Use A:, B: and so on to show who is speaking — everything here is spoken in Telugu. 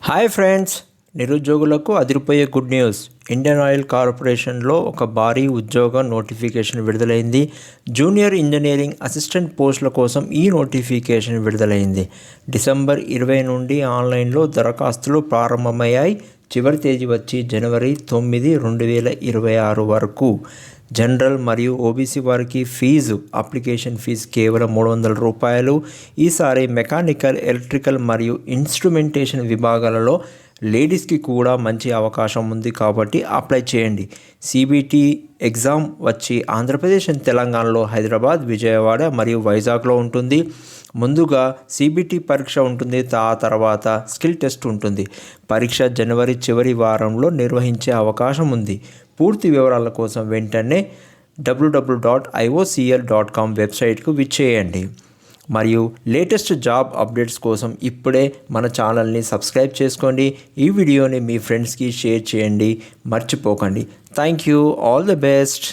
A: హాయ్ ఫ్రెండ్స్, నిరుద్యోగులకు అదిరిపోయే గుడ్ న్యూస్. ఇండియన్ ఆయిల్ కార్పొరేషన్లో ఒక భారీ ఉద్యోగ నోటిఫికేషన్ విడుదలైంది. జూనియర్ ఇంజనీరింగ్ అసిస్టెంట్ పోస్టుల కోసం ఈ నోటిఫికేషన్ విడుదలైంది. డిసెంబర్ 20 నుండి ఆన్లైన్లో దరఖాస్తులు ప్రారంభమయ్యాయి. చివరి తేదీ వచ్చి జనవరి 9, 2026 వరకు. జనరల్ మరియు ఓబీసీ వారికి అప్లికేషన్ ఫీజు కేవలం $300. ఈసారి మెకానికల్, ఎలక్ట్రికల్ మరియు ఇన్స్ట్రుమెంటేషన్ విభాగాలలో లేడీస్కి కూడా మంచి అవకాశం ఉంది కాబట్టి అప్లై చేయండి. సిబిటి ఎగ్జామ్ వచ్చి ఆంధ్రప్రదేశ్ అండ్ తెలంగాణలో హైదరాబాద్, విజయవాడ మరియు వైజాగ్లో ఉంటుంది. ముందుగా సిబిటి పరీక్ష ఉంటుంది, ఆ తర్వాత స్కిల్ టెస్ట్ ఉంటుంది. పరీక్ష జనవరి చివరి వారంలో నిర్వహించే అవకాశం ఉంది. పూర్తి వివరాల కోసం వెంటనే www.iocl.com వెబ్సైట్కు విచ్చేయండి. మరియు లేటెస్ట్ జాబ్ అప్డేట్స్ కోసం ఇప్పుడే మన ఛానల్ని సబ్స్క్రైబ్ చేసుకోండి. ఈ వీడియోని మీ ఫ్రెండ్స్కి షేర్ చేయండి, మర్చిపోకండి. Thank you. All the best.